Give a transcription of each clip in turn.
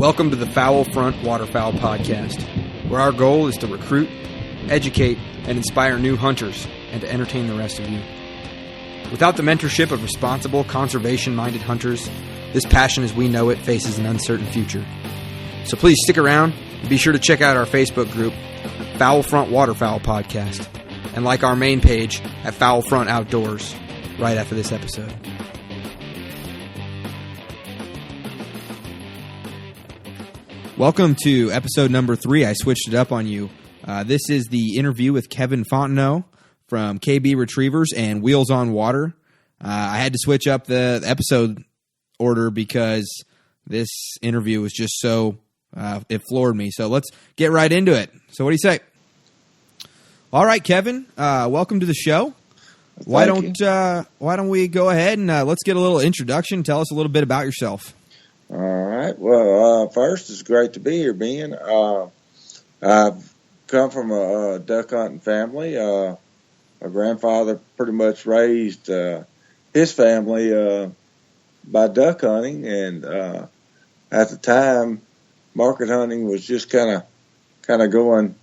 Welcome to the Foul Front Waterfowl Podcast, where our goal is to recruit, educate, and inspire new hunters and to entertain the rest of you. Without the mentorship of responsible, conservation-minded hunters, this passion as we know it faces an uncertain future. So please stick around and be sure to check out our Facebook group, Foul Front Waterfowl Podcast, and like our main page at Foul Front Outdoors right after this episode. Welcome to episode number 3. I switched it up on you. This is the interview with Kevin Fontenot from KB Retrievers and Wheels on Water. I had to switch up the episode order because this interview was just so, it floored me. So let's get right into it. So what do you say? All right, Kevin, welcome to the show. Why don't we go ahead and let's get a little introduction. Tell us a little bit about yourself. All right. Well, first, it's great to be here, Ben. I've come from a duck hunting family. My grandfather pretty much raised his family by duck hunting, and at the time, market hunting was just kind of going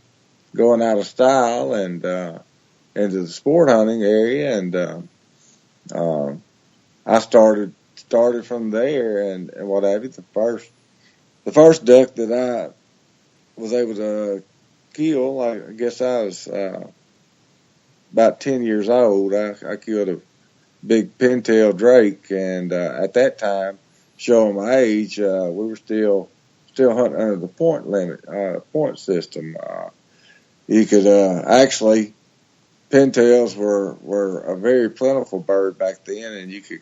out of style and into the sport hunting area, and I started from there and what have you. The first duck that I was able to kill, I guess I was about 10 years old. I killed a big pintail drake, and at that time, showing my age, we were still hunting under the point limit, point system. You could actually, pintails were a very plentiful bird back then, and you could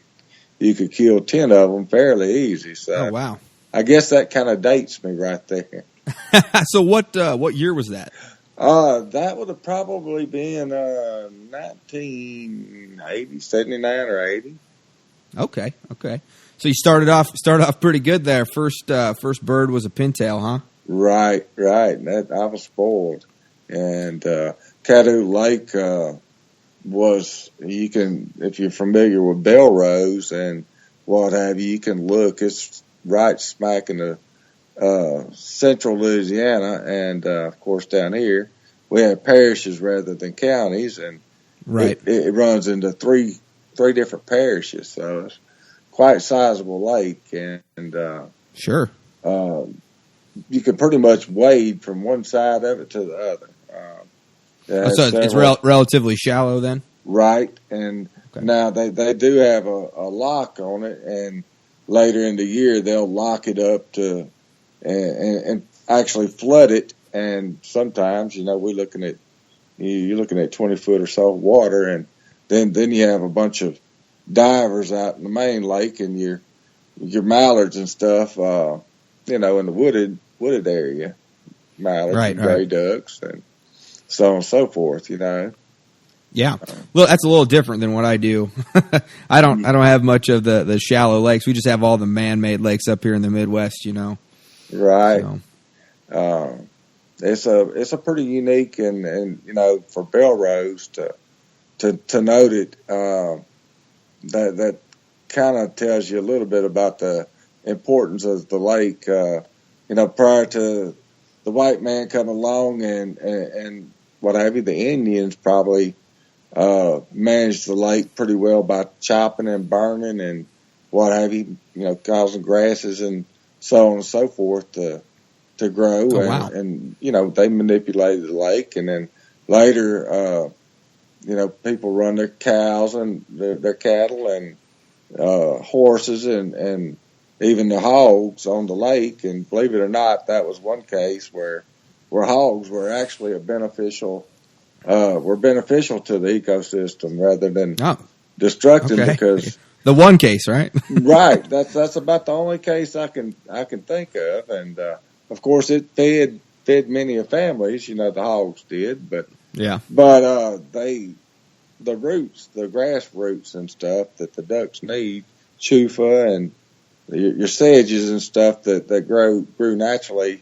kill 10 of them fairly easy. So, oh, wow. I guess that kind of dates me right there. So what year was that? That would have probably been 1980, 79 or 80. Okay. So you started off pretty good there. First bird was a pintail, huh? Right. I was spoiled. And Caddo Lake was, you can, if you're familiar with Belrose and what have you can look. It's right smack in the central Louisiana, and of course down here we have parishes rather than counties, and right. it runs into three different parishes, so it's quite a sizable lake, and sure, you can pretty much wade from one side of it to the other. So it's relatively shallow then? Right, and okay. Now they do have a lock on it, and later in the year they'll lock it up to and actually flood it, and sometimes, you're looking at 20 foot or so of water, and then you have a bunch of divers out in the main lake, and your mallards and stuff, in the wooded area, mallards right, and gray ducks and so on and so forth, Yeah. Well, that's a little different than what I do. I don't have much of the shallow lakes. We just have all the man-made lakes up here in the Midwest, Right. So. It's a pretty unique and for Belrose to note it, that kind of tells you a little bit about the importance of the lake. Prior to the white man coming along and what have you, the Indians probably managed the lake pretty well by chopping and burning and what have you, causing grasses and so on and so forth to grow. Oh, wow. And they manipulated the lake, and then later, people run their cows and their cattle and horses and even the hogs on the lake. And believe it or not, that was one case where hogs were actually beneficial to the ecosystem rather than destructive. Okay. Because the one case, right? Right. That's about the only case I can think of. And of course, it fed many families. The hogs did, but yeah. But the roots, the grass roots and stuff that the ducks need, chufa and your sedges and stuff that grew naturally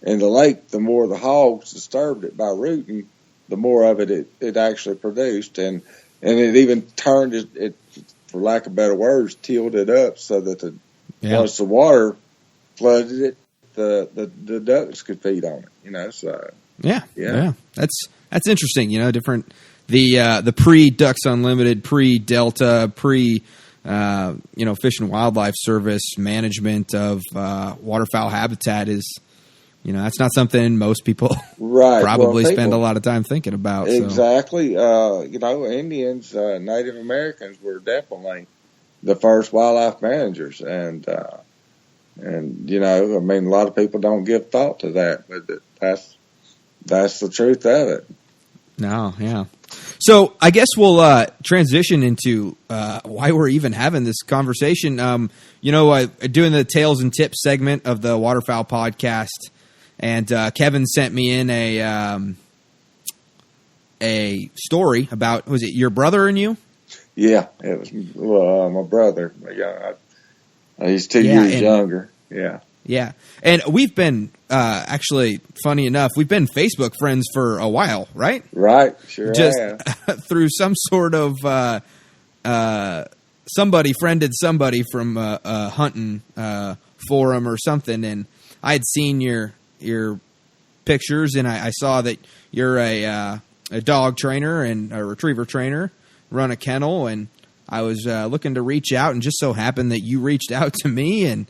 in the lake, the more the hogs disturbed it by rooting, the more of it actually produced, and it even turned it, for lack of better words, tilled it up so that once the water flooded it, the ducks could feed on it. You know, so yeah. That's interesting. You know, different the pre Ducks Unlimited, pre Delta, pre Fish and Wildlife Service management of waterfowl habitat is. You know, that's not something most people probably spend a lot of time thinking about. Exactly. So. Indians, Native Americans were definitely the first wildlife managers. And a lot of people don't give thought to that, but that's the truth of it. No, yeah. So I guess we'll transition into why we're even having this conversation. Doing the Tales and Tips segment of the Waterfowl podcast. And Kevin sent me in a story about, was it your brother and you? Yeah, it was my brother. He's 2 years younger. Yeah. Yeah. And we've been, actually, funny enough, we've been Facebook friends for a while, right? Right, sure. Just through some sort of somebody friended somebody from a hunting forum or something, and I had seen your pictures, and I saw that you're a dog trainer and a retriever trainer, run a kennel, and I was looking to reach out, and just so happened that you reached out to me, and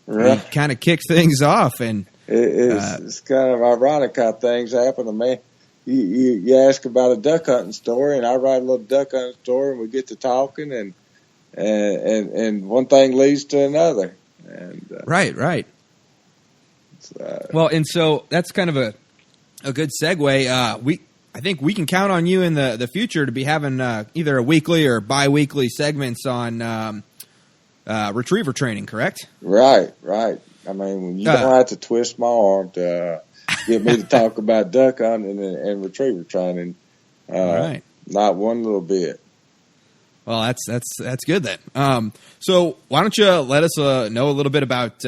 we kind of kicked things off. And it's kind of ironic how things happen to me. You ask about a duck hunting story, and I write a little duck hunting story, and we get to talking, and one thing leads to another. And right. Well, and so that's kind of a good segue. I think we can count on you in the future to be having either a weekly or bi-weekly segments on retriever training, correct? Right. I mean, when you don't have to twist my arm to get me to talk about duck hunting and retriever training, right. Not one little bit. Well, that's good then. So why don't you let us know a little bit about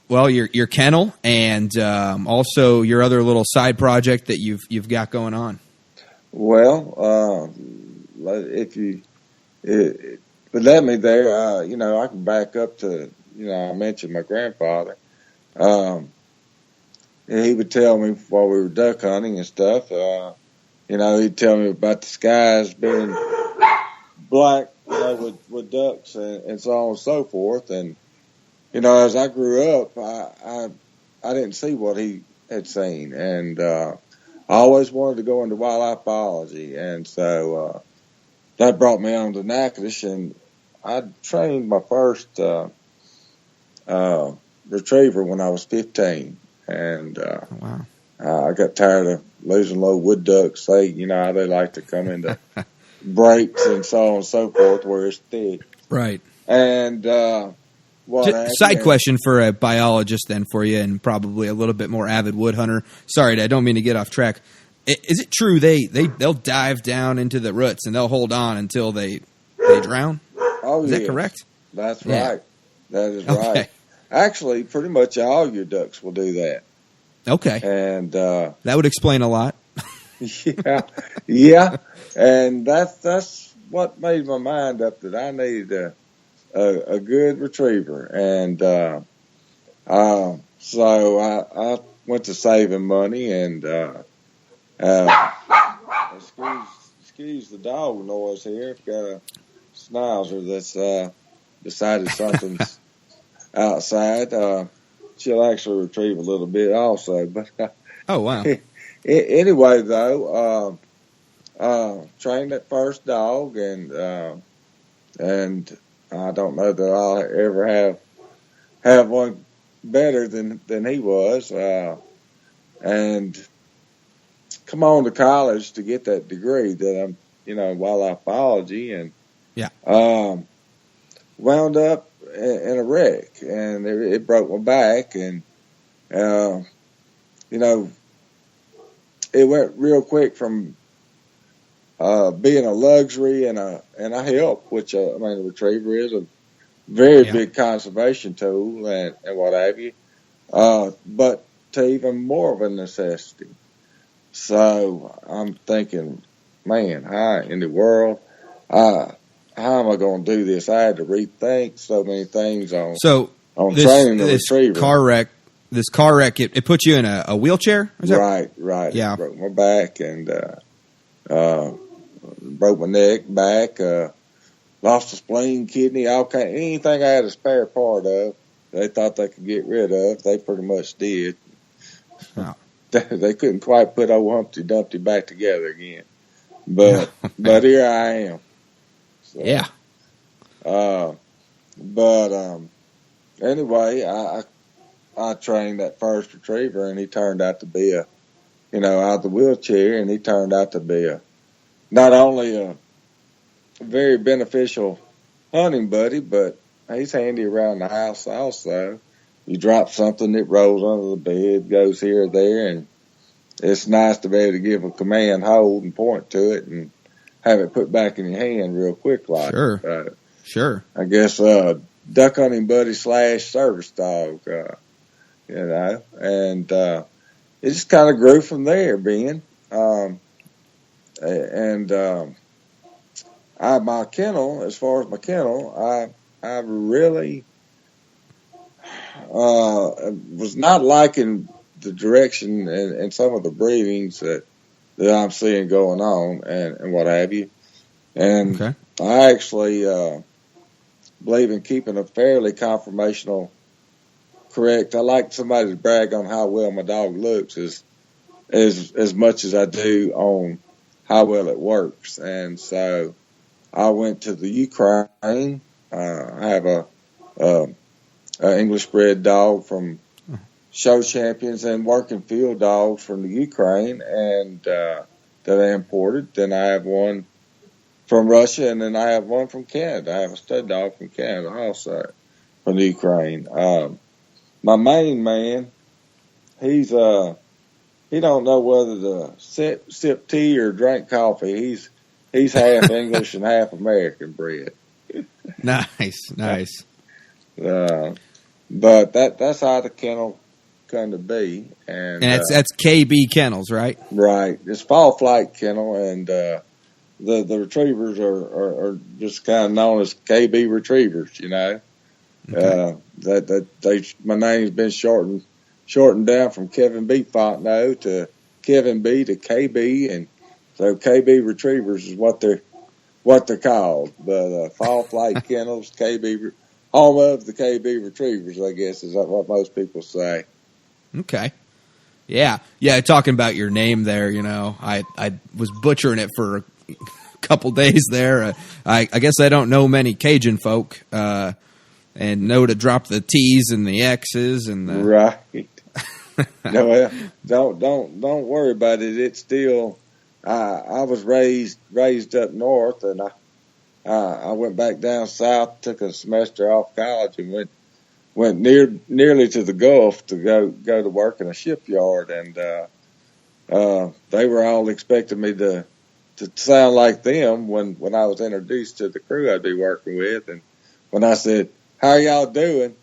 your kennel and also your other little side project that you've got going on. Well, if you would let me there, I can back up to, I mentioned my grandfather. He would tell me while we were duck hunting and stuff, he'd tell me about the skies being black, with ducks and so on and so forth. And, as I grew up, I didn't see what he had seen. And, I always wanted to go into wildlife biology. And so, that brought me on to Natchitoches, and I trained my first, retriever when I was 15. And, wow. I got tired of losing little wood ducks. How they like to come into breaks and so on and so forth where it's thick. Right. And, side question for a biologist then for you, and probably a little bit more avid wood hunter. Sorry, I don't mean to get off track. Is it true they'll dive down into the roots and they'll hold on until they drown? Oh, is that correct? That's right. That is right. Actually, pretty much all your ducks will do that. Okay. And that would explain a lot. Yeah. And that's what made my mind up that I needed a good retriever. And so I went to saving money, and excuse the dog noise here. I've got a schnauzer that's decided something's outside. She'll actually retrieve a little bit also, but oh wow. Anyway, though, trained that first dog, and I don't know that I'll ever have one better than he was, and come on to college to get that degree that I'm, wildlife biology, and wound up in a wreck, and it broke my back, and it went real quick from being a luxury and a help, which a retriever is a very big conservation tool and what have you, but to even more of a necessity. So I'm thinking, man, how in the world? how am I going to do this? I had to rethink so many things on this, training the this retriever. This car wreck, it put you in a wheelchair? Right. Yeah. It broke my back and broke my neck, back, lost a spleen, kidney, anything I had a spare part of, they thought they could get rid of, they pretty much did. Oh. They couldn't quite put old Humpty Dumpty back together again. But here I am. So, yeah. Anyway, I trained that first retriever, and he turned out to be out of the wheelchair, and he turned out to be not only a very beneficial hunting buddy, but he's handy around the house also. You drop something, it rolls under the bed, goes here or there, and it's nice to be able to give a command hold and point to it and have it put back in your hand real quick like. Sure. Sure. I guess duck hunting buddy / service dog, and it just kind of grew from there, Ben. My kennel, as far as my kennel, I really was not liking the direction and some of the breedings that I'm seeing going on and what have you. And okay. I actually believe in keeping a fairly conformational correct. I like somebody to brag on how well my dog looks as much as I do on how well it works. And so I went to the Ukraine. I have a English bred dog from show champions and working field dogs from the Ukraine, and that I imported. Then I have one from Russia, and then I have one from Canada. I have a stud dog from Canada also from the Ukraine. My main man, he don't know whether to sip tea or drink coffee. He's half English and half American bred. Nice. But that's how the kennel come to be, and that's KB Kennels, right? Right. It's Fall Flight Kennel, and the retrievers are just kind of known as KB Retrievers. Okay. My name's been shortened down from Kevin B. Fontenot to Kevin B. to KB, and so KB Retrievers is what they're called. But Fall Flight Kennels, KB, home of the KB Retrievers, I guess is what most people say. Okay. Yeah. Talking about your name there, I was butchering it for a couple days there. I guess I don't know many Cajun folk, and know to drop the T's and the X's and the right. No, don't worry about it. It's still. I was raised up north, and I went back down south, took a semester off college, and went nearly to the Gulf to go to work in a shipyard, and they were all expecting me to sound like them when I was introduced to the crew I'd be working with, and when I said, "How are y'all doing?"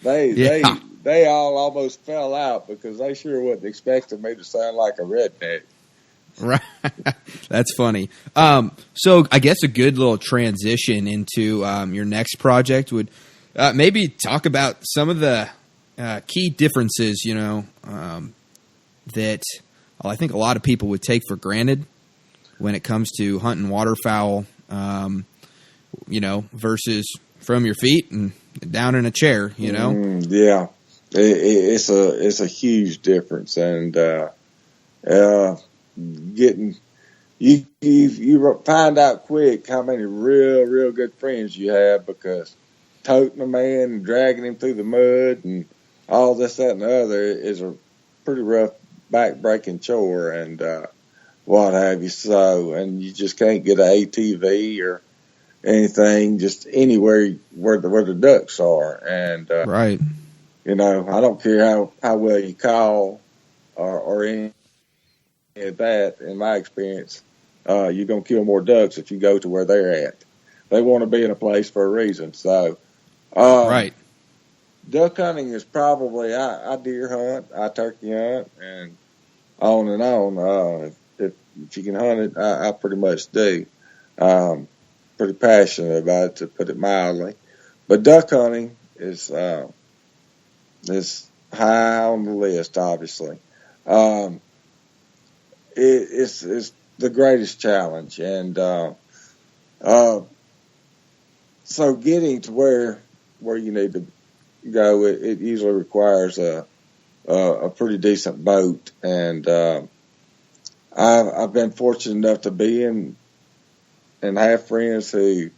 They all almost fell out because they sure wasn't expecting me to sound like a redneck. Right. That's funny. So I guess a good little transition into your next project would maybe talk about some of the key differences, that I think a lot of people would take for granted when it comes to hunting waterfowl, versus from your feet and down in a chair, Yeah. It's a huge difference, and you find out quick how many real good friends you have, because toting a man and dragging him through the mud and all this, that, and the other is a pretty rough back-breaking chore, and what have you. So, and you just can't get an ATV or anything just anywhere where the ducks are, and right. I don't care how well you call or any of that. In my experience, you're going to kill more ducks if you go to where they're at. They want to be in a place for a reason. So, right. Duck hunting is probably, I deer hunt, I turkey hunt, and on and on. If you can hunt it, I pretty much do. Pretty passionate about it, to put it mildly. But duck hunting is high on the list, obviously. Um, it's the greatest challenge, and uh, so getting to where you need to go, it usually requires a pretty decent boat, and I've been fortunate enough to be in and have friends who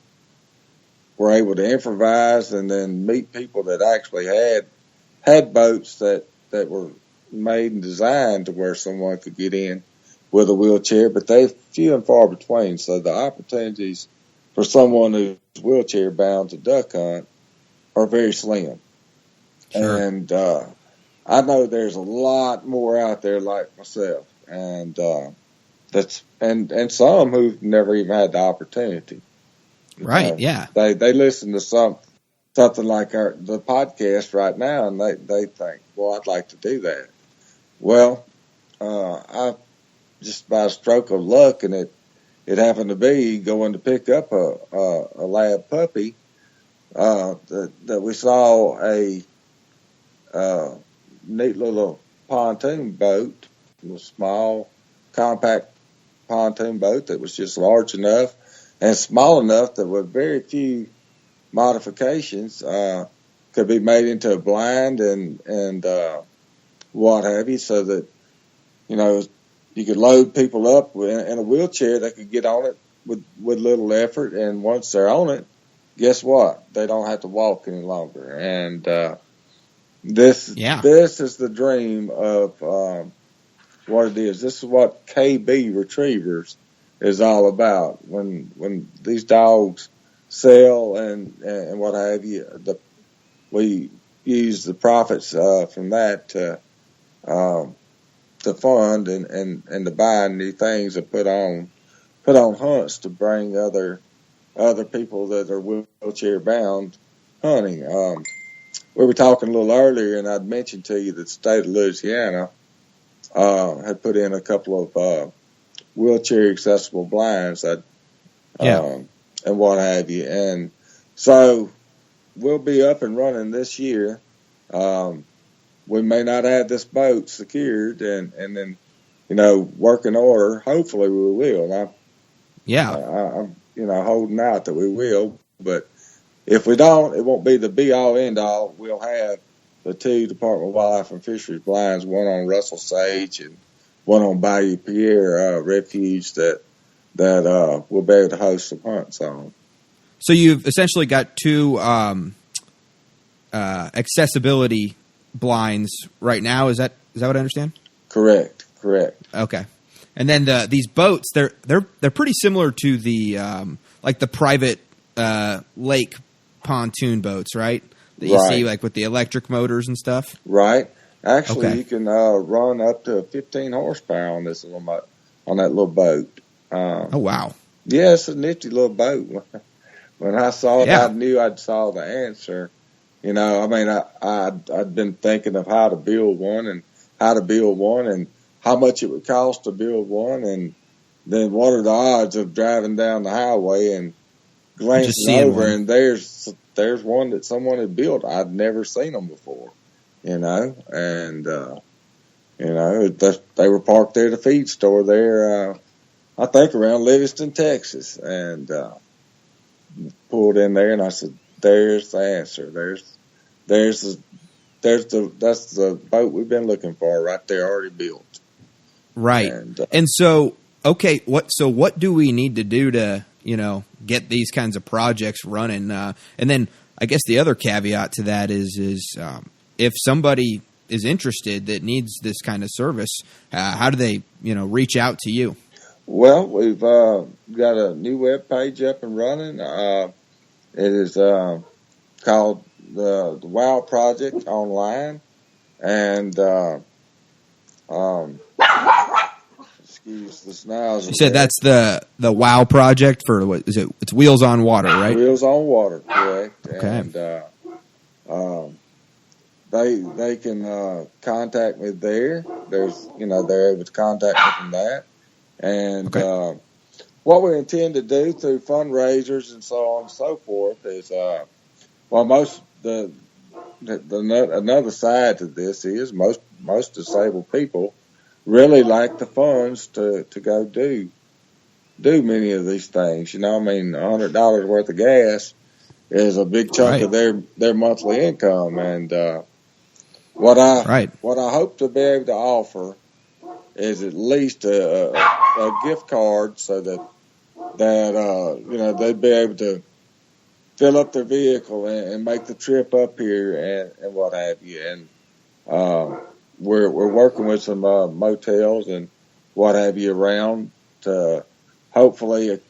were able to improvise, and then meet people that actually had boats that were made and designed to where someone could get in with a wheelchair, but they're few and far between. So the opportunities for someone who's wheelchair bound to duck hunt are very slim. Sure. And I know there's a lot more out there like myself, and and some who've never even had the opportunity. Right. Yeah. They listen to something like the podcast right now, and they think, well, I'd like to do that. Well, I just by a stroke of luck, and it happened to be going to pick up a lab puppy, that we saw a neat little pontoon boat, a small, compact pontoon boat that was just large enough and small enough that with very few modifications could be made into a blind and what have you, so that you could load people up in a wheelchair. They could get on it with little effort, and once they're on it, guess what? They don't have to walk any longer. And this is the dream of what it is. This is what KB Retrievers is all about. When these dogs sell and what have you, we use the profits from that to fund and to buy new things and put on hunts to bring other people that are wheelchair bound hunting. We were talking a little earlier, and I'd mentioned to you that the state of Louisiana had put in a couple of wheelchair accessible blinds and what have you. And so we'll be up and running this year. We may not have this boat secured and then, work in order. Hopefully we will. I'm holding out that we will, but if we don't, it won't be the be all end all. We'll have the two Department of Wildlife and Fisheries blinds, one on Russell Sage and one on Bayou Pierre refuge that we'll be able to host some hunts on. So you've essentially got two accessibility blinds right now. Is that what I understand? Correct. Okay. And then these boats, they're pretty similar to the like the private lake pontoon boats, right? That you see like with the electric motors and stuff. Right. Actually, you can run up to 15 horsepower on this on that little boat. Oh wow! Yeah, it's a nifty little boat. When I saw it, I knew I'd saw the answer. I'd been thinking of how to build one and how much it would cost to build one, and then what are the odds of driving down the highway and glancing over and there's one that someone had built. I'd never seen them before, and they were parked there at a feed store there, I think around Livingston, Texas, and pulled in there, and I said, "There's the answer. That's the boat we've been looking for right there, already built." Right. And so, okay, what do we need to do to, get these kinds of projects running? And then I guess the other caveat to that is if somebody is interested that needs this kind of service, how do they, reach out to you? Well, we've got a new web page up and running. It is called the WOW Project Online, and excuse the snarls. You said that's the WOW Project for what is it? It's Wheels on Water, right? Wheels on Water, correct. Okay. And they can contact me there. They're able to contact me from that. And what we intend to do through fundraisers and so on and so forth is, most another side to this is most disabled people really lack the funds to go do many of these things. I mean, $100 worth of gas is a big chunk of their monthly income, and what I hope to be able to offer is at least a gift card so that they'd be able to fill up their vehicle and make the trip up here and what have you. And we're working with some motels and what have you around to hopefully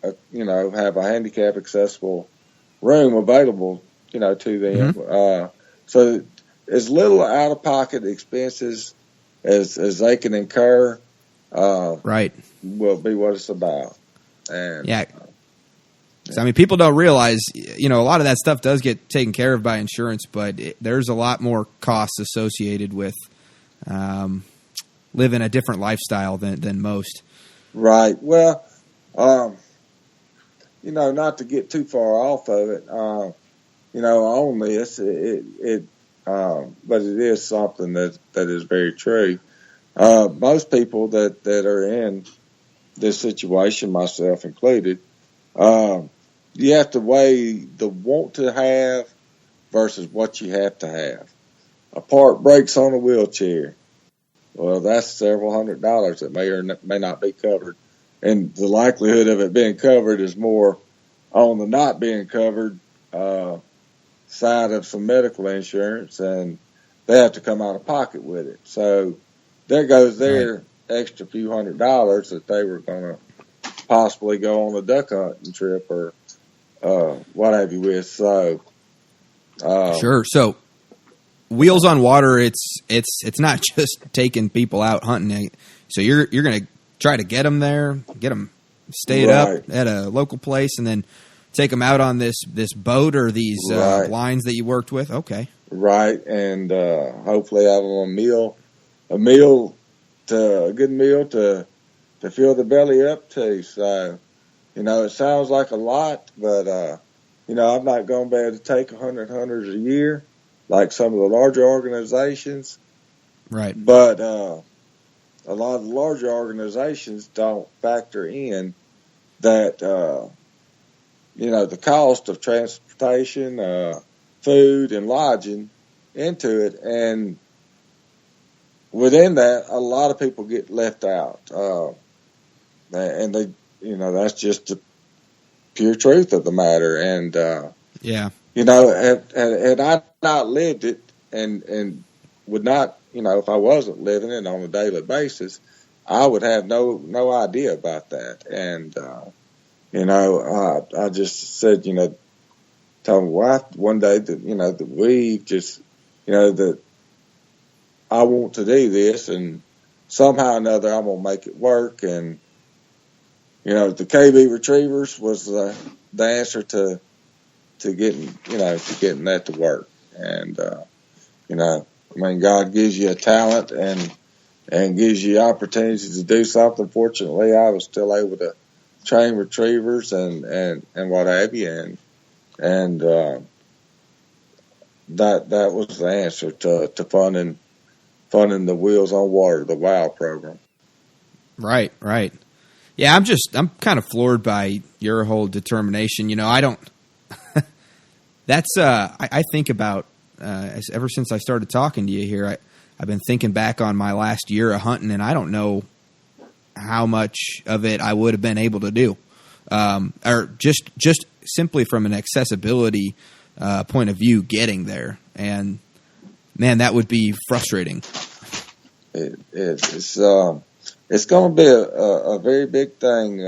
have a handicap accessible room available to them. Mm-hmm. So as little out of pocket expenses as they can incur will be what it's about. And yeah. So, I mean, people don't realize, a lot of that stuff does get taken care of by insurance, but there's a lot more costs associated with living a different lifestyle than most. Right. Well, not to get too far off of it, on this, but it is something that is very true. Most people that are in this situation, myself included, you have to weigh the want to have versus what you have to have. A part breaks on a wheelchair. Well, that's several $100s that may or may not be covered. And the likelihood of it being covered is more on the not being covered side of some medical insurance, and they have to come out of pocket with it. So there goes their extra few $100s that they were going to possibly go on a duck hunting trip or what have you with. So sure. So Wheels on Water, it's not just taking people out hunting. So you're going to try to get them there, get them stayed up at a local place, and then take them out on this boat or these lines that you worked with. Okay. Right. And hopefully have them a good meal to fill the belly up to. So, it sounds like a lot, but, I'm not going to be able to take 100 hunters a year like some of the larger organizations. Right. But a lot of the larger organizations don't factor in that, the cost of transportation, food, and lodging into it. And within that, a lot of people get left out. And they, that's just the pure truth of the matter. And, had I not lived it and would not, if I wasn't living it on a daily basis, I would have no idea about that. And, I just said, told my wife one day that, that we just, that I want to do this, and somehow or another I'm going to make it work. And, the KB Retrievers was the answer to getting that to work. And, God gives you a talent and gives you opportunities to do something. Fortunately, I was still able to train retrievers and what have you. And that was the answer to funding the Wheels on Water, the WOW program. Right. Yeah, I'm kind of floored by your whole determination. I don't. That's I think about ever since I started talking to you here. I've been thinking back on my last year of hunting, and I don't know how much of it I would have been able to do, or just simply from an accessibility point of view, getting there. And man, that would be frustrating. It's going to be a very big thing.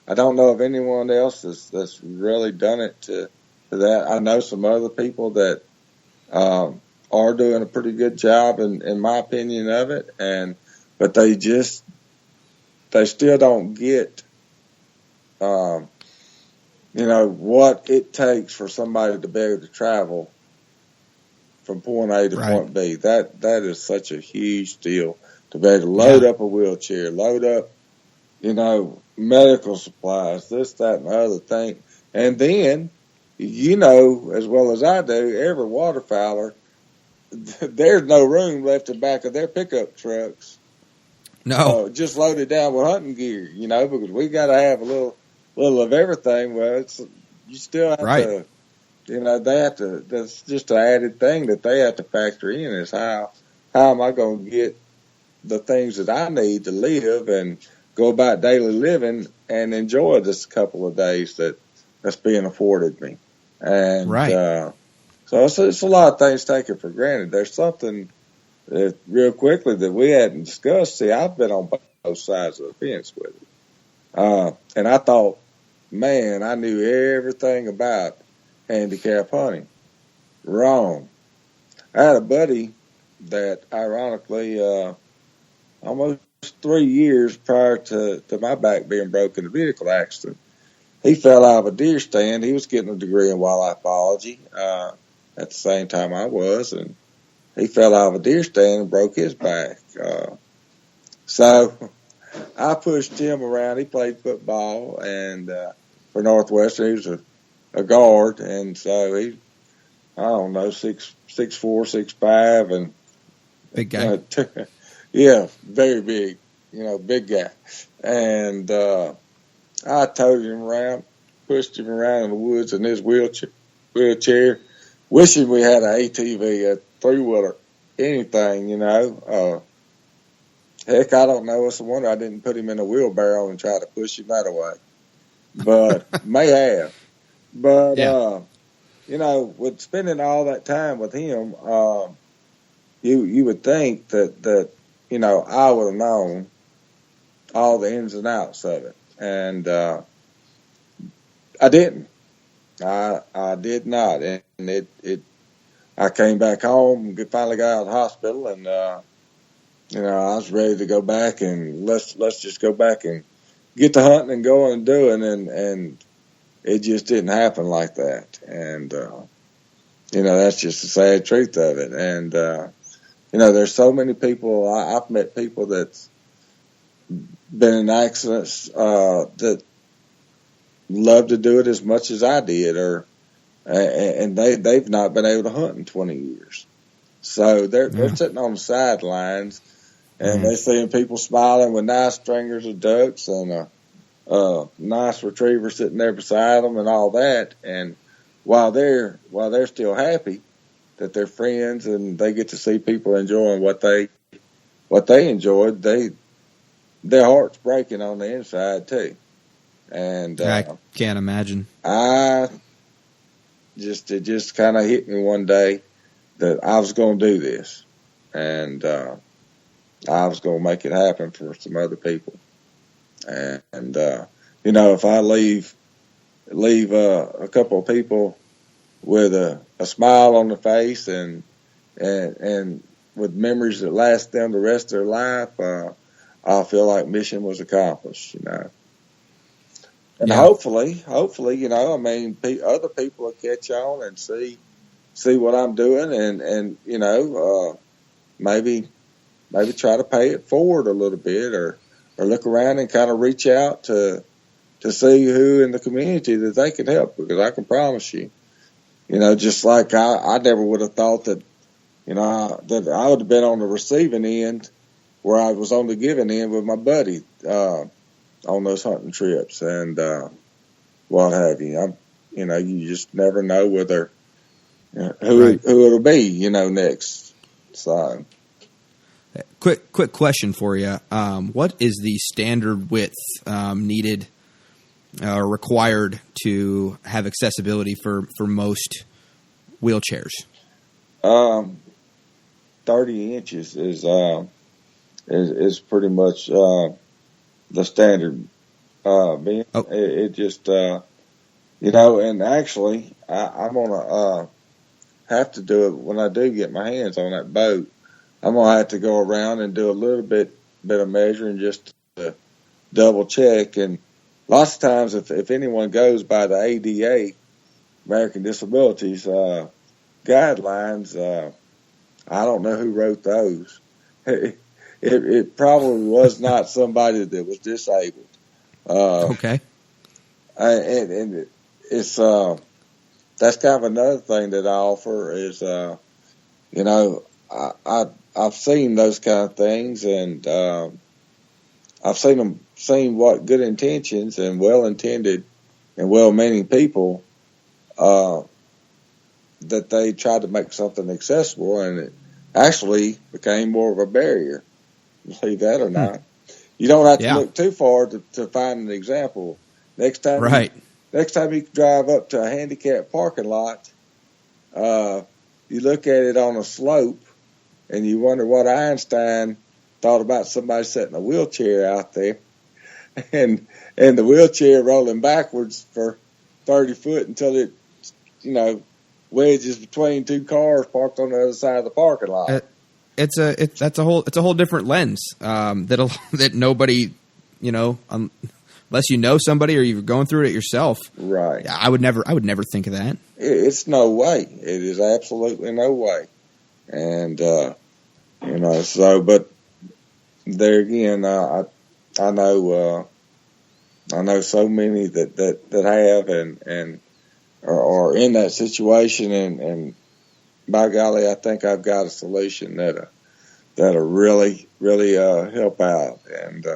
I don't know of anyone else that's really done it to that. I know some other people that are doing a pretty good job, in my opinion, of it, but they still don't get what it takes for somebody to be able to travel from point A to point B. That is such a huge deal, to be able to load up a wheelchair, load up medical supplies, this, that, and the other thing. And then, you know as well as I do, every waterfowler, there's no room left in the back of their pickup trucks. No. Just loaded down with hunting gear, because we got to have a little of everything. Well, you still have to, they have to. That's just an added thing that they have to factor in is how am I going to get the things that I need to live and go about daily living and enjoy this couple of days that's being afforded me. And so it's a lot of things taken for granted. There's something that real quickly that we hadn't discussed. See, I've been on both sides of the fence with it. And I thought, man, I knew everything about handicap hunting. Wrong. I had a buddy that ironically, almost 3 years prior to my back being broken in a vehicle accident, he fell out of a deer stand. He was getting a degree in wildlife biology at the same time I was, and he fell out of a deer stand and broke his back. So I pushed him around. He played football and for Northwestern. He was a guard, and so he, I don't know, 6'4", 6'5", and big guy. Yeah, very big, big guy. And I towed him around, pushed him around in the woods in his wheelchair, wishing we had an ATV, a three-wheeler, anything, Heck, I don't know. It's a wonder I didn't put him in a wheelbarrow and try to push him that away. But may have. But, with spending all that time with him, you would think that I would have known all the ins and outs of it. And I didn't. I did not. And I came back home, finally got out of the hospital, and I was ready to go back and let's just go back and get to hunting and going and doing, and it just didn't happen like that. And that's just the sad truth of it. And there's so many people. I've met people that's been in accidents that love to do it as much as I did, and they've not been able to hunt in 20 years. So they're sitting on the sidelines, and they're seeing people smiling with nice stringers of ducks and a nice retriever sitting there beside them and all that. And while they're still happy that they're friends and they get to see people enjoying what they enjoyed, their heart's breaking on the inside too. And I can't imagine. It just kind of hit me one day that I was going to do this, and I was going to make it happen for some other people. And if I leave a couple of people with a smile on their face and with memories that last them the rest of their life, I feel like mission was accomplished, And hopefully, other people will catch on and see what I'm doing and maybe try to pay it forward a little bit or look around and kind of reach out to see who in the community that they can help, because I can promise you, just like I never would have thought that, that I would have been on the receiving end where I was on the giving end with my buddy, on those hunting trips and, what have you. You just never know whether, who it'll be, next. So. Quick question for you. What is the standard width, needed, required to have accessibility for most wheelchairs? 30 inches is pretty much, the standard, it just, and actually I'm going to, have to do it when I do get my hands on that boat. I'm going to have to go around and do a little bit of measuring just to double check. And lots of times if anyone goes by the ADA, American Disabilities, guidelines, I don't know who wrote those. It probably was not somebody that was disabled. Okay. And it's that's kind of another thing that I offer is I've seen those kind of things, and I've seen what good intentions and well intended and well meaning people that they tried to make something accessible, and it actually became more of a barrier. Believe that or not. You don't have to look too far to find an example. Next time you drive up to a handicapped parking lot, you look at it on a slope, and you wonder what Einstein thought about somebody setting a wheelchair out there, and the wheelchair rolling backwards for 30 foot until it, wedges between two cars parked on the other side of the parking lot. It's a whole different lens that nobody, unless you know somebody or you're going through it yourself. Right. I would never think of that. It's no way. It is absolutely no way. And but there again, I know so many that have and are in that situation, and by golly, I think I've got a solution that'll really help out. And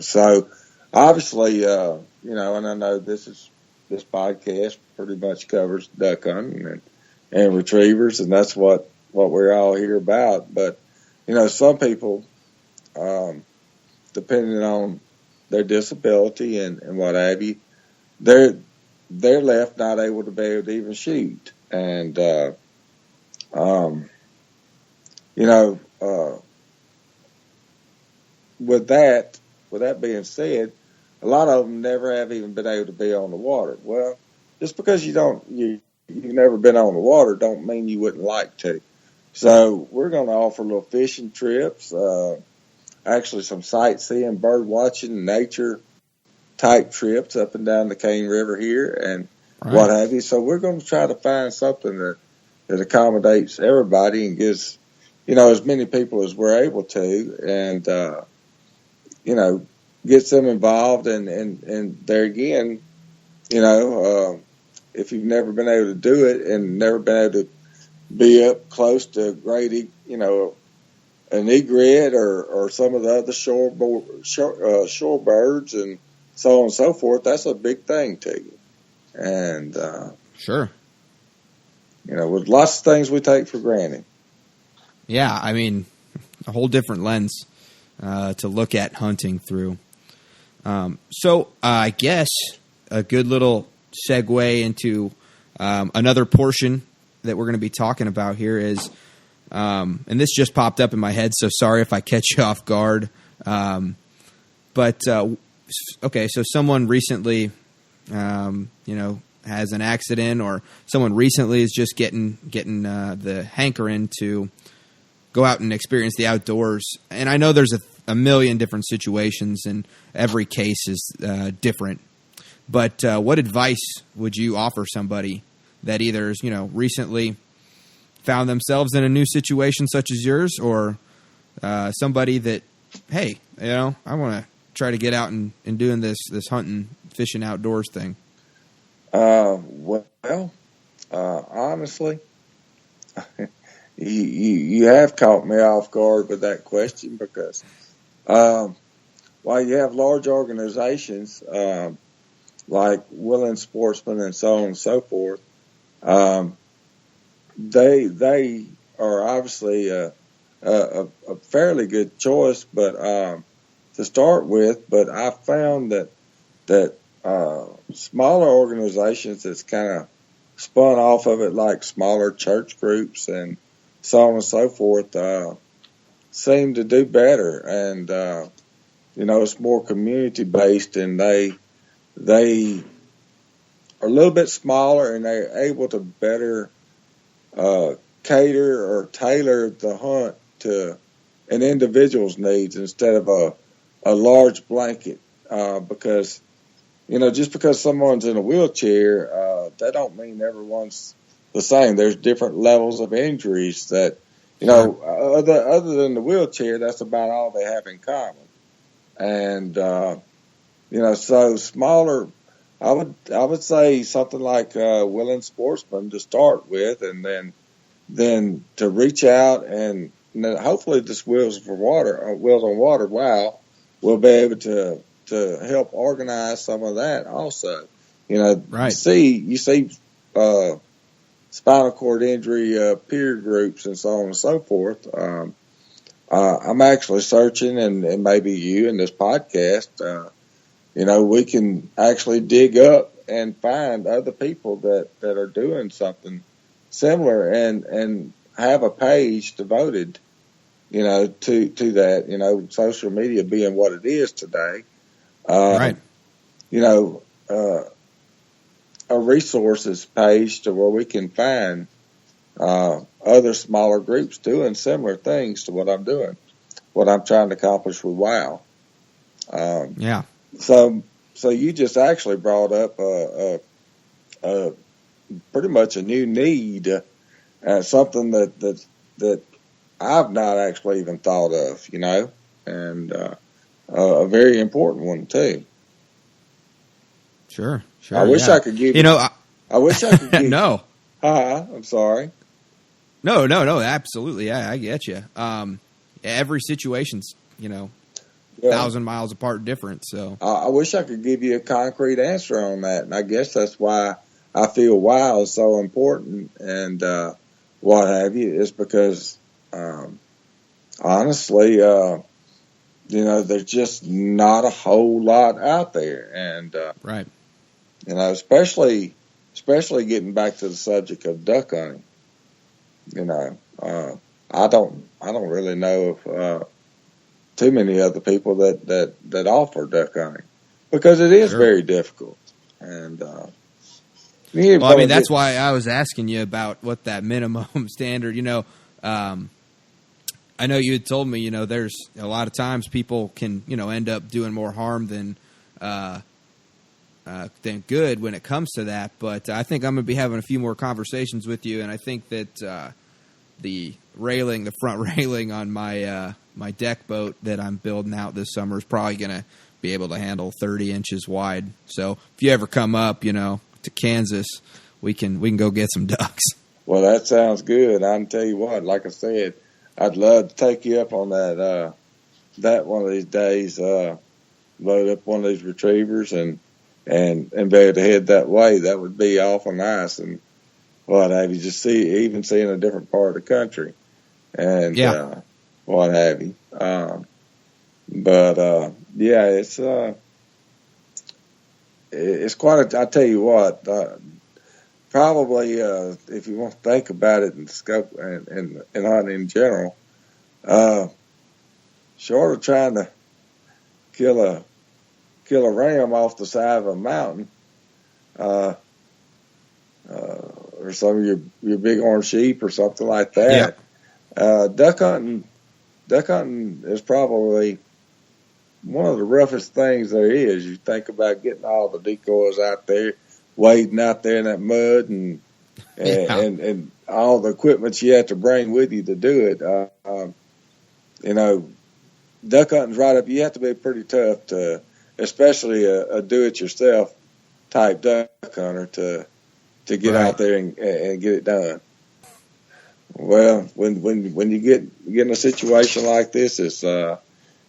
so obviously, and I know this podcast pretty much covers duck hunting and retrievers, and that's what we're all here about. But some people, depending on their disability and what have you, they're left not able to be able to even shoot. And, with that being said, a lot of them never have even been able to be on the water. Well, just because you've never been on the water don't mean you wouldn't like to. So we're going to offer little fishing trips, actually some sightseeing, bird watching, nature type trips up and down the Cane River here and what have you. So we're going to try to find something that accommodates everybody and gives, as many people as we're able to, and, gets them involved. And there again, if you've never been able to do it and never been able to be up close to a great, an egret or some of the other shore birds and so on and so forth, that's a big thing to you. And sure, with lots of things we take for granted. Yeah, I mean, a whole different lens to look at hunting through. So I guess a good little segue into another portion that we're going to be talking about here is, and this just popped up in my head, so sorry if I catch you off guard. But okay, so someone recently, has an accident, or someone recently is just getting the hankering to go out and experience the outdoors. And I know there's a million different situations, and every case is different. But what advice would you offer somebody that either is, recently found themselves in a new situation such as yours, or somebody that, hey, I want to try to get out and doing this hunting, fishing, outdoors thing? Honestly, you have caught me off guard with that question, because while you have large organizations like Willing Sportsman and so on and so forth, they are obviously a fairly good choice, but to start with. But I found that smaller organizations that's kind of spun off of it, like smaller church groups and so on and so forth, seem to do better. And it's more community based, and they are a little bit smaller, and they're able to better cater or tailor the hunt to an individual's needs instead of a large blanket, because just because someone's in a wheelchair, that don't mean everyone's the same. There's different levels of injuries that, other than the wheelchair, that's about all they have in common. And So smaller. I would say something like Willing Sportsman to start with, and then to reach out and hopefully this Wheels on Water. Wow, we'll be able to help organize some of that also. Right. You see spinal cord injury peer groups and so on and so forth. I'm actually searching, and maybe you in this podcast, we can actually dig up and find other people that are doing something similar and have a page devoted, to that, social media being what it is today. Right. A resources page to where we can find other smaller groups doing similar things to what I'm doing, what I'm trying to accomplish with WOW. Yeah. So you just actually brought up pretty much a new need, something that I've not actually even thought of, and a very important one too. Sure. I wish I could give I wish I could give No. I'm sorry. No, absolutely. Yeah, I get you. Every situation's, 1,000 miles apart different. So I wish I could give you a concrete answer on that. And I guess that's why I feel WOW is so important and what have you, is because honestly, there's just not a whole lot out there. And, right. Especially getting back to the subject of duck hunting, I don't really know of too many other people that offer duck hunting because it is very difficult. And that's why I was asking you about what that minimum standard. I know you had told me, there's a lot of times people can, end up doing more harm than good when it comes to that. But I think I'm going to be having a few more conversations with you, and I think that the front railing on my my deck boat that I'm building out this summer is probably going to be able to handle 30 inches wide. So if you ever come up, to Kansas, we can go get some ducks. Well, that sounds good. I can tell you what, like I said, I'd love to take you up on that one of these days. Load up one of these retrievers and be able to head that way. That would be awful nice. And what have you, just seeing a different part of the country and what have you. It's quite I tell you what, probably, if you want to think about it in scope and hunting in general, short of trying to kill a ram off the side of a mountain, or some of your bighorn sheep or something like that. Duck hunting is probably one of the roughest things there is. You think about getting all the decoys out there, wading out there in that mud and all the equipment you have to bring with you to do it. Duck hunting's right up. You have to be pretty tough to, especially a do-it-yourself type duck hunter to get out there and get it done. Well, when you get in a situation like this, it's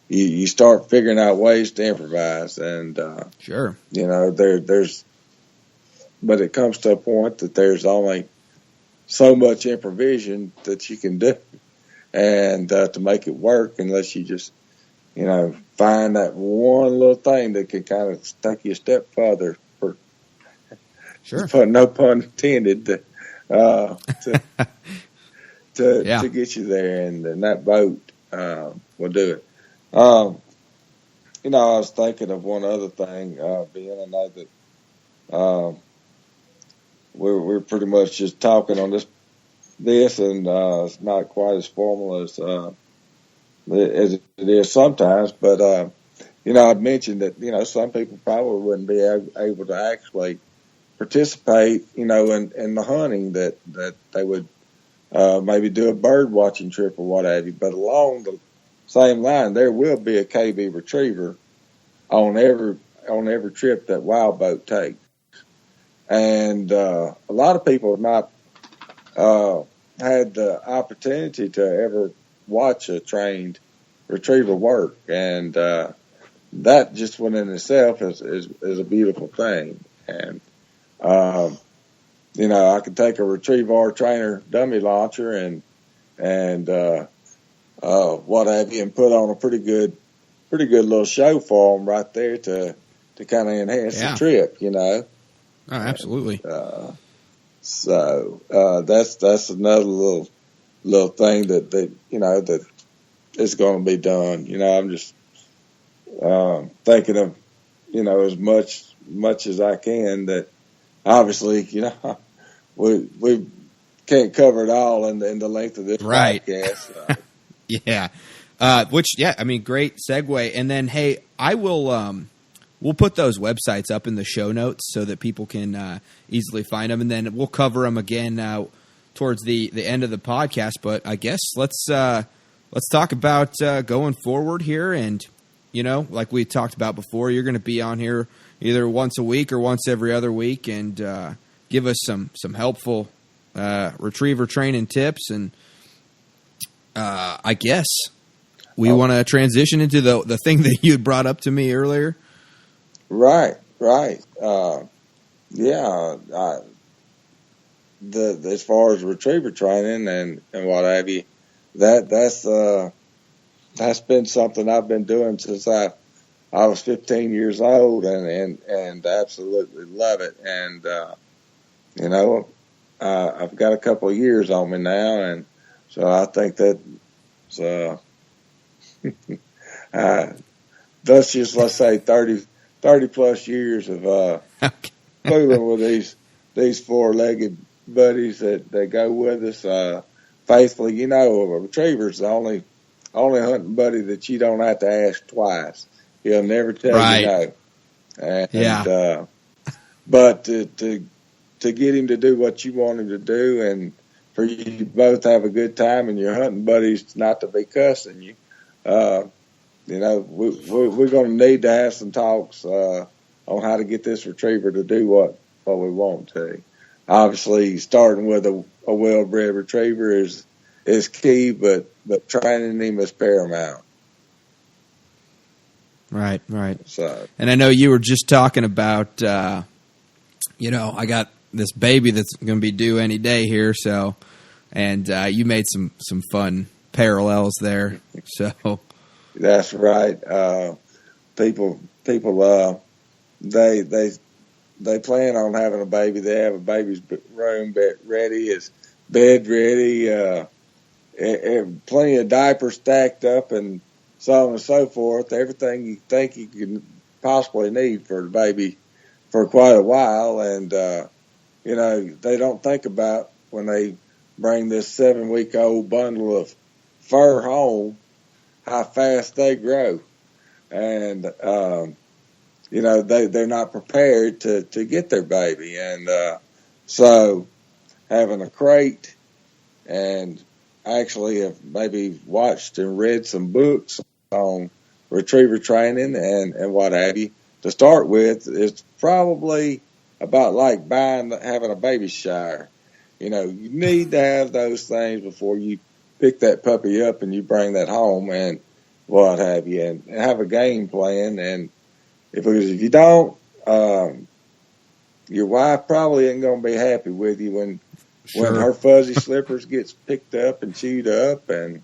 you start figuring out ways to improvise, and sure, there's, but it comes to a point that there's only so much improvisation that you can do, and to make it work, unless you just find that one little thing that can kind of take you a step further. Sure, no pun intended. To get you there, and that boat will do it. I was thinking of one other thing, being I know that we're pretty much just talking on this, and it's not quite as formal as it is sometimes. But I'd mentioned that some people probably wouldn't be able to actually participate, in the hunting that they would. Maybe do a bird watching trip or what have you, but along the same line, there will be a KB retriever on on every trip that Wild Boat takes. And a lot of people have not had the opportunity to ever watch a trained retriever work, and that just within itself is a beautiful thing. And I could take a Retriever trainer dummy launcher and what have you, and put on a pretty good little show for them right there to kind of enhance the trip, Oh, absolutely. So that's another little thing that that is going to be done. I'm just thinking of as much as I can. That obviously we can't cover it all in the length of this podcast. Yeah. Great segue. And then, hey, I will we'll put those websites up in the show notes so that people can easily find them, and then we'll cover them again towards the end of the podcast. But I guess let's talk about going forward here. And like we talked about before, you're going to be on here either once a week or once every other week, and give us some helpful retriever training tips. And I guess we want to transition into the thing that you had brought up to me earlier. Right. As far as retriever training and what have you, that's been something I've been doing since I was 15 years old, and absolutely love it. And I've got a couple of years on me now, and so I think that that's just, let's say, 30 plus years of fooling with these four-legged buddies that go with us faithfully. A retriever's the only hunting buddy that you don't have to ask twice. He'll never tell you no. And but to get him to do what you want him to do, and for you to both have a good time, and your hunting buddies not to be cussing you, we're going to need to have some talks on how to get this retriever to do what we want to. Obviously, starting with a well-bred retriever is key, but training him is paramount. Right. So, and I know you were just talking about, I got this baby that's going to be due any day here, so, and you made some fun parallels there. So that's right. People, they plan on having a baby. They have a baby's room ready, his bed ready, plenty of diapers stacked up, and so on and so forth. Everything you think you can possibly need for the baby for quite a while. And, they don't think about when they bring this 7-week-old bundle of fur home, how fast they grow. And, they're not prepared to get their baby. And so having a crate, and actually have maybe watched and read some books on retriever training and what have you, to start with, it's probably about like having a baby shower. You need to have those things before you pick that puppy up and you bring that home and what have you, and have a game plan. And if you don't, your wife probably ain't going to be happy with you when her fuzzy slippers gets picked up and chewed up, and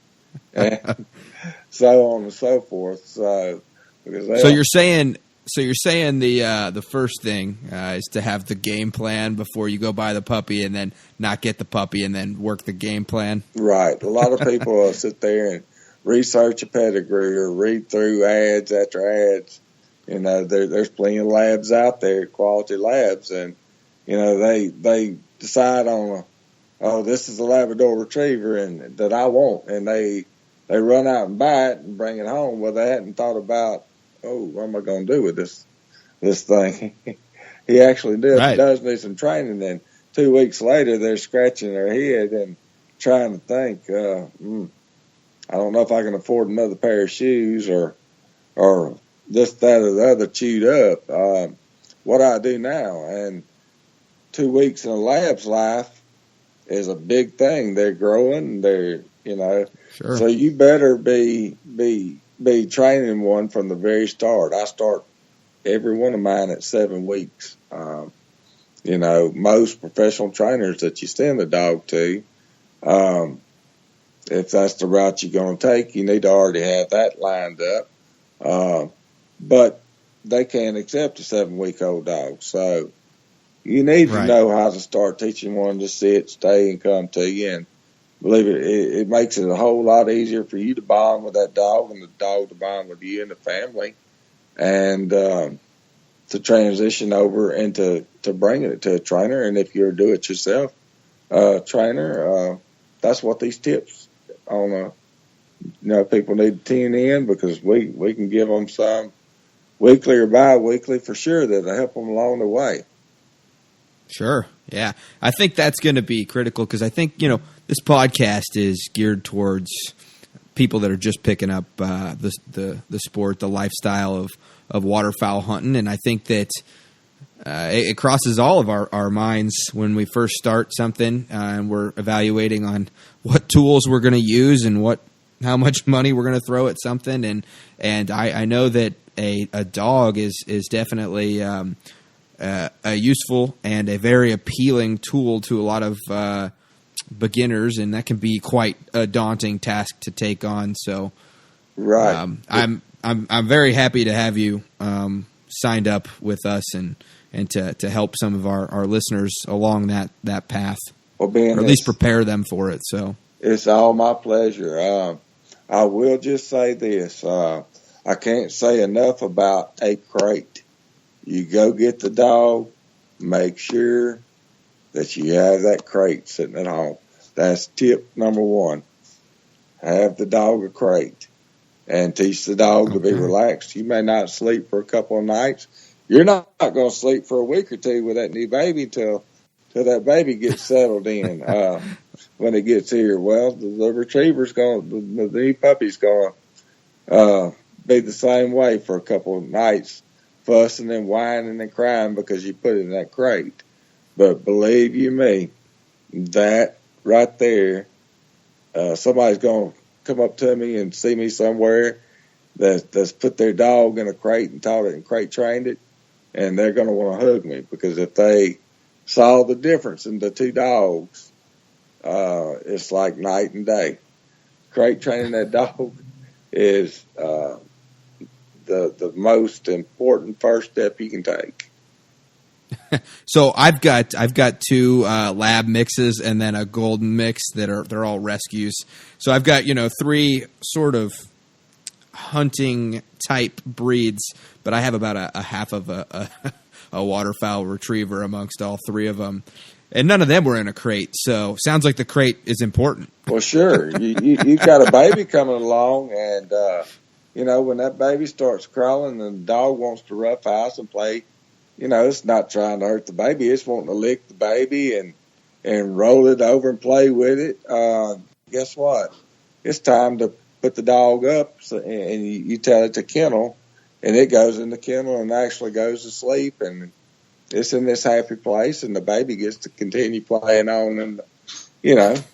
so on and so forth. So you're saying the first thing is to have the game plan before you go buy the puppy, and then not get the puppy, and then work the game plan. Right. A lot of people will sit there and research a pedigree or read through ads after ads. There's plenty of labs out there, quality labs, and they decide on this is a Labrador Retriever and that I want, and they run out and buy it and bring it home. Well, they hadn't thought about, what am I going to do with this thing? He actually does need some training. And 2 weeks later, they're scratching their head and trying to think, I don't know if I can afford another pair of shoes or this, that, or the other chewed up. What I do now, and 2 weeks in a lab's life is a big thing. They're growing. They're, Sure. So you better be training one from the very start. I start every one of mine at 7 weeks. Most professional trainers that you send a dog to, if that's the route you're going to take, you need to already have that lined up. But they can't accept a 7-week-old dog. So you need to know how to start teaching one to sit, stay, and come to you. And believe it makes it a whole lot easier for you to bond with that dog and the dog to bond with you and the family. And to transition over into bringing it to a trainer. And if you're a do-it-yourself trainer, that's what these tips on people need to tune in, because we can give them some weekly or bi-weekly for sure that'll help them along the way. Sure. Yeah. I think that's going to be critical, because I think, this podcast is geared towards people that are just picking up the sport, the lifestyle of waterfowl hunting. And I think that it crosses all of our minds when we first start something and we're evaluating on what tools we're going to use and how much money we're going to throw at something. And I know that a dog is definitely a useful and a very appealing tool to a lot of beginners, and that can be quite a daunting task to take on. So, I'm very happy to have you signed up with us and to help some of our listeners along that path, or at least prepare them for it. So it's all my pleasure. I will just say this: I can't say enough about a crate. You go get the dog, make sure that you have that crate sitting at home. That's tip number 1. Have the dog a crate and teach the dog to be relaxed. You may not sleep for a couple of nights. You're not going to sleep for a week or two with that new baby till that baby gets settled in. When it gets here, well, the retriever's going, the new puppy's going to be the same way for a couple of nights, fussing and whining and crying because you put it in that crate. But believe you me, that right there, somebody's going to come up to me and see me somewhere that's put their dog in a crate and taught it and crate trained it, and they're going to want to hug me, because if they saw the difference in the two dogs, it's like night and day. Crate training that dog is the most important first step you can take. So I've got 2 lab mixes and then a golden mix they're all rescues. So I've got 3 sort of hunting type breeds, but I have about a half of a waterfowl retriever amongst all 3 of them, and none of them were in a crate. So sounds like the crate is important. Well, sure, you got a baby coming along, and when that baby starts crawling and the dog wants to roughhouse and play. It's not trying to hurt the baby. It's wanting to lick the baby and roll it over and play with it. Guess what? It's time to put the dog up, and you tell it to kennel, and it goes in the kennel and actually goes to sleep, and it's in this happy place, and the baby gets to continue playing on, and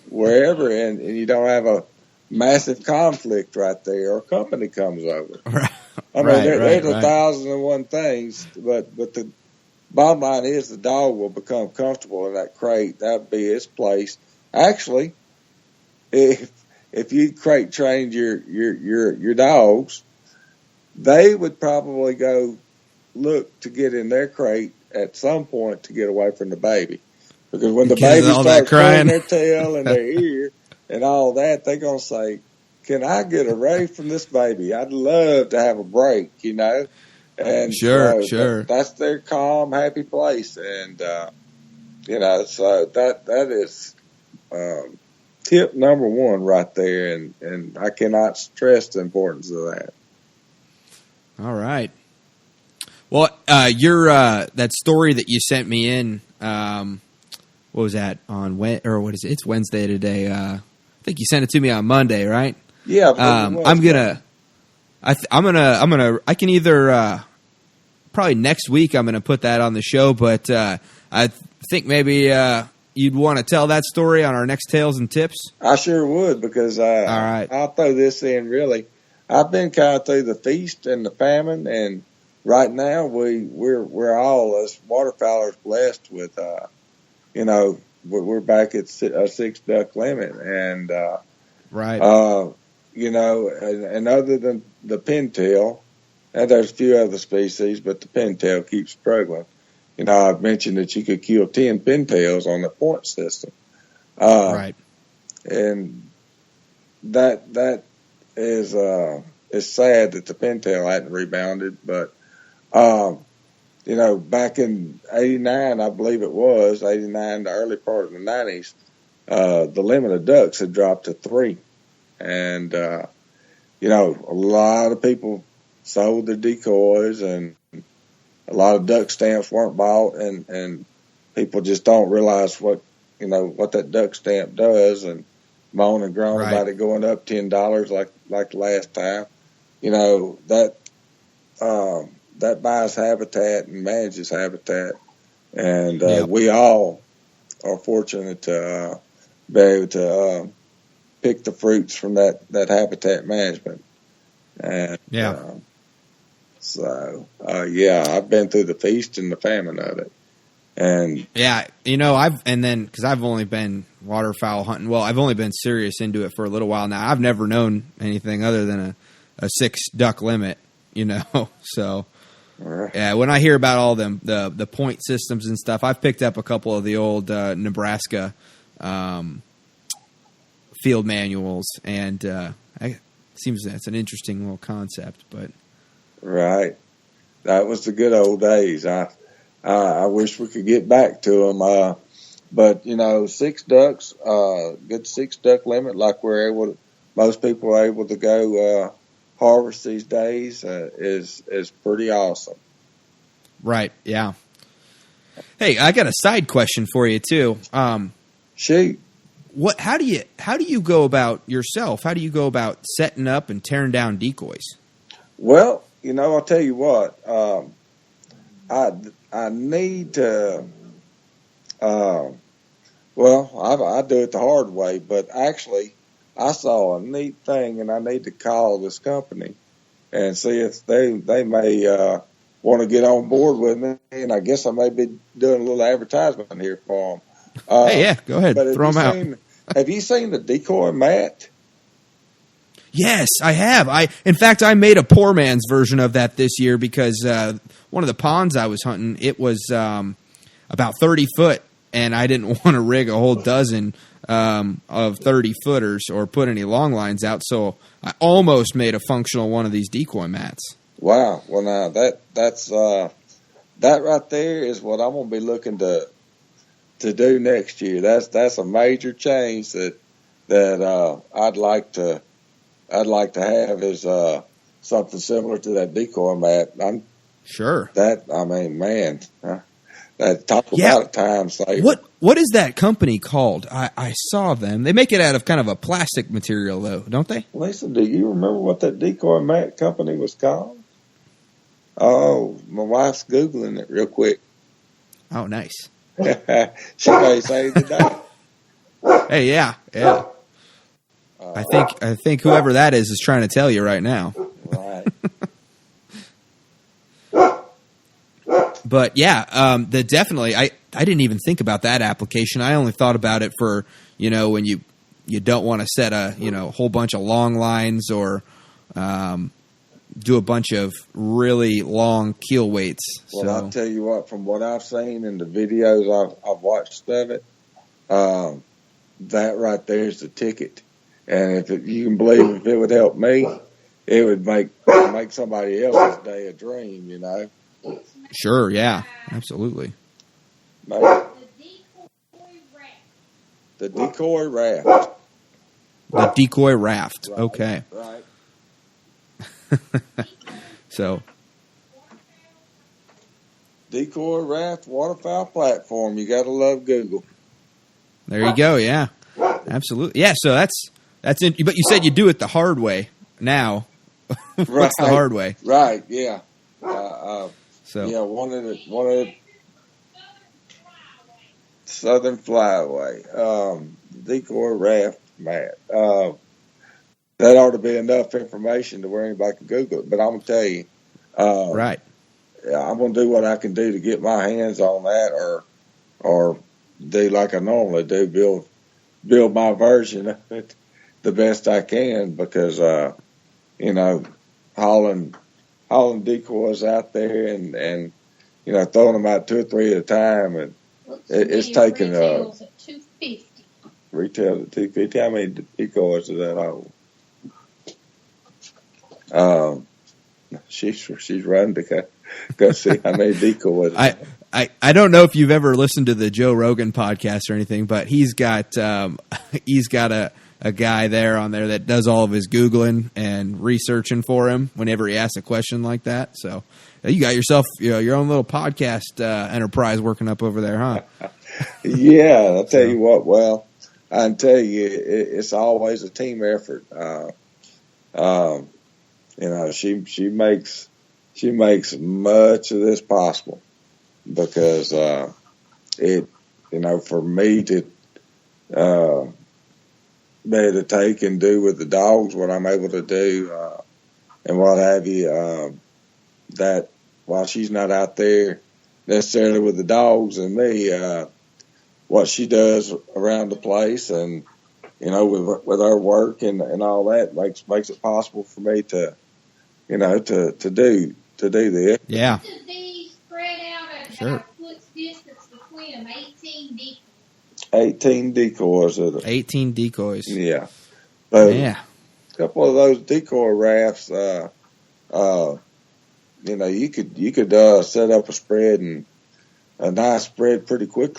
wherever, and you don't have a massive conflict right there, or company comes over. Right. I mean, there's 1,001 things, but the bottom line is the dog will become comfortable in that crate. That'll be its place. Actually, if you crate trained your dogs, they would probably go look to get in their crate at some point to get away from the baby, because when the baby starts pulling their tail and their ear and all that, they're gonna say, "Can I get away from this baby? I'd love to have a break," And sure. That's their calm, happy place, and so that is tip number 1 right there, and I cannot stress the importance of that. All right. Well, your that story that you sent me in, what was that on what is it? It's Wednesday today. I think you sent it to me on Monday, right? Yeah. I can either probably next week I'm gonna put that on the show, but I think maybe you'd want to tell that story on our next Tales and Tips. I sure would, because all right, I'll throw this in. Really, I've been kind of through the feast and the famine, and right now we're all as waterfowlers blessed with we're back at a 6 duck limit, and right. And other than the pintail, and there's a few other species, but the pintail keeps struggling. I've mentioned that you could kill 10 pintails on the point system. Right. And that is it's sad that the pintail hadn't rebounded, but back in '89, I believe it was '89, the early part of the '90s, the limit of ducks had dropped to 3, and a lot of people sold their decoys, and a lot of duck stamps weren't bought, and people just don't realize what that duck stamp does, and moan and groan right. about it going up $10 like the last time. That buys habitat and manages habitat, and we all are fortunate to be able to pick the fruits from that habitat management. And I've been through the feast and the famine of it. And because I've only been waterfowl hunting. Well, I've only been serious into it for a little while now. I've never known anything other than a 6 duck limit, so. Yeah, when I hear about all them the point systems and stuff, I've picked up a couple of the old Nebraska field manuals, and it seems that's an interesting little concept. But right, that was the good old days. I wish we could get back to them, but 6 ducks, good 6 duck limit, like most people are able to go harvest these days, is pretty awesome. Right. Yeah. Hey, I got a side question for you too. Shoot. How do you go about yourself? How do you go about setting up and tearing down decoys? Well, I'll tell you what. I need to. I do it the hard way, but actually, I saw a neat thing, and I need to call this company and see if they may want to get on board with me. And I guess I may be doing a little advertisement here for them. Hey, yeah, go ahead, throw them out. Have you seen the decoy mat? Yes, I have. In fact, I made a poor man's version of that this year because one of the ponds I was hunting, it was about 30 foot, and I didn't want to rig a whole dozen of 30-footers or put any long lines out, so I almost made a functional one of these decoy mats. Wow. Well, now that right there is what I'm going to be looking to do next year. That's a major change that I'd like to have is something similar to that decoy mat. I'm sure. That talk about a time saver. What is that company called? I saw them. They make it out of kind of a plastic material, though, don't they? Lisa, do you remember what that decoy mat company was called? Oh, my wife's Googling it real quick. Oh, nice. She may say today. Hey, yeah. I think whoever that is trying to tell you right now. Right. But yeah, definitely. I didn't even think about that application. I only thought about it for when you don't want to set a whole bunch of long lines or do a bunch of really long keel weights. Well, I'll tell you what, from what I've seen in the videos I've watched of it, that right there is the ticket. And you can believe if it would help me, it would make somebody else's day a dream, Sure, yeah, absolutely. The decoy raft. The decoy raft. Right, okay. Right. So. Decoy raft waterfowl platform. You got to love Google. There you go. Yeah, absolutely. Yeah. So that's it. But you said you do it the hard way now. What's the hard way? Right. Yeah. So yeah, one of the Southern Flyway, decoy raft mat. That ought to be enough information to where anybody can Google it. But I'm gonna tell you, right. I'm gonna do what I can do to get my hands on that, or do like I normally do, build my version of it the best I can, because hauling decoys out there and throwing them out 2 or 3 at a time, and it's taking retails at $250. Retail at $250. How many decoys is that hold? She's running to go see how many decoys. I don't know if you've ever listened to the Joe Rogan podcast or anything, but he's got a guy there on there that does all of his Googling and researching for him whenever he asks a question like that. So you got yourself your own little podcast enterprise working up over there, huh? Yeah, I'll tell you what. Well, I can tell you, it's always a team effort. She makes much of this possible, because for me to be able to take and do with the dogs what I'm able to do, and what have you, that while she's not out there necessarily with the dogs and me, what she does around the place, and with her work and all that makes it possible for me to do this. Yeah. To be spread out at Sure. a foot's distance between them, 18 decoys. 18 decoys. 18 decoys. Yeah. So Yeah. a couple of those decoy rafts, you could set up a spread, and a nice spread pretty quick,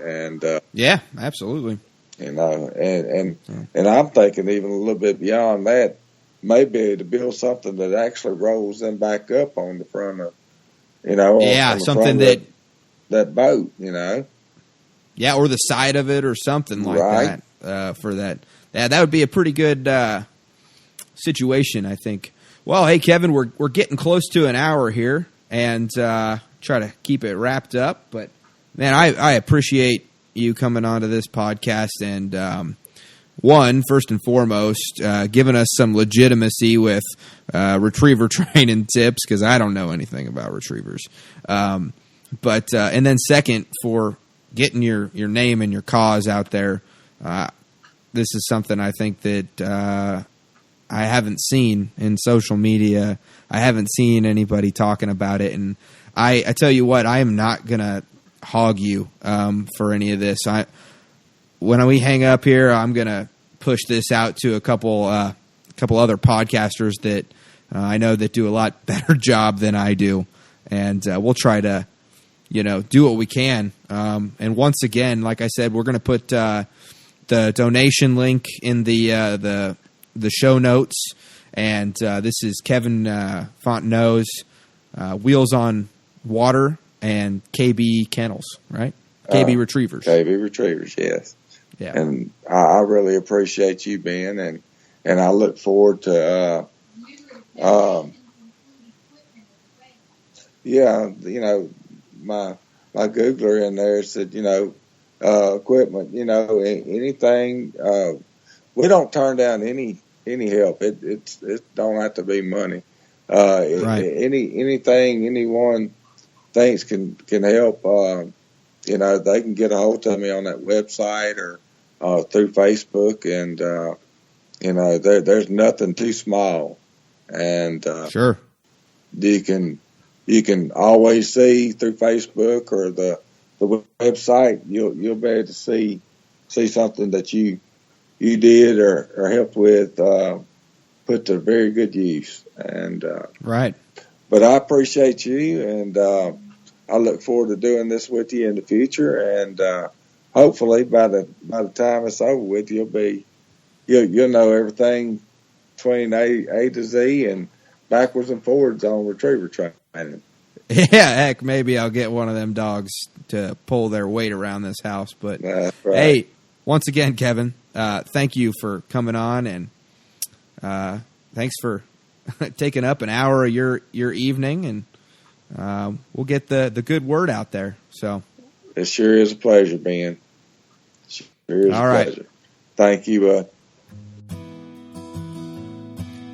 and Yeah, absolutely. and I'm thinking even a little bit beyond that, maybe to build something that actually rolls them back up on the front of, on the something front of that boat, Yeah, or the side of it or something like Right. that for that. Yeah, that would be a pretty good situation, I think. Well, hey, Kevin, we're getting close to an hour here, and try to keep it wrapped up. But, man, I appreciate you coming onto this podcast, and first and foremost, giving us some legitimacy with retriever training tips, because I don't know anything about retrievers. But and then second, for getting your name and your cause out there. This is something I think that I haven't seen in social media. I haven't seen anybody talking about it, and I tell you what, I am not gonna hog you for any of this. When we hang up here, I'm gonna push this out to a couple other podcasters that I know that do a lot better job than I do, and we'll try to do what we can. And once again, like I said, we're going to put the donation link in the show notes. And this is Kevin Fontenot's Wheels on Water and KB Kennels, right? KB Retrievers. KB Retrievers, yes. Yeah. And I really appreciate you, Ben, and I look forward to my Googler in there said, equipment, anything. We don't turn down any help. It don't have to be money. Right. Anything anyone thinks can help. They can get a hold of me on that website or through Facebook, and there's nothing too small. And Sure. You can always see through Facebook or the website. You'll be able to see something that you did or helped with, put to very good use. And Right. But I appreciate you, and I look forward to doing this with you in the future. And hopefully, by the time it's over with, you'll know everything between A to Z and backwards and forwards on retriever training. Yeah, heck, maybe I'll get one of them dogs to pull their weight around this house. But That's right. Hey, once again, Kevin, thank you for coming on, and thanks for taking up an hour of your evening, and we'll get the good word out there. So it sure is a pleasure, Ben. Sure is All a right. pleasure. Thank you, bud.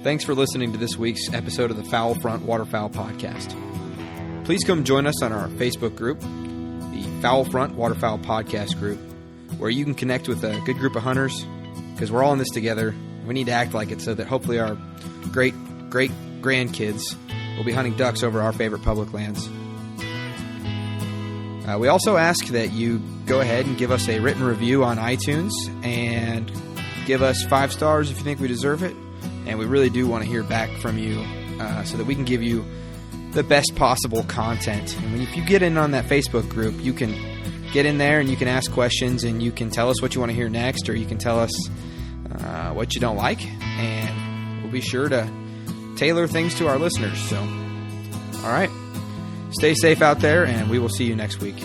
Thanks for listening to this week's episode of the Foul Front Waterfowl Podcast. Please come join us on our Facebook group, the Foul Front Waterfowl Podcast group, where you can connect with a good group of hunters, because we're all in this together. We need to act like it so that hopefully our great grandkids will be hunting ducks over our favorite public lands. We also ask that you go ahead and give us a written review on iTunes and give us 5 stars if you think we deserve it. And we really do want to hear back from you so that we can give you the best possible content. And if you get in on that Facebook group, you can get in there and you can ask questions and you can tell us what you want to hear next, or you can tell us what you don't like, and we'll be sure to tailor things to our listeners. So, all right. Stay safe out there, and we will see you next week.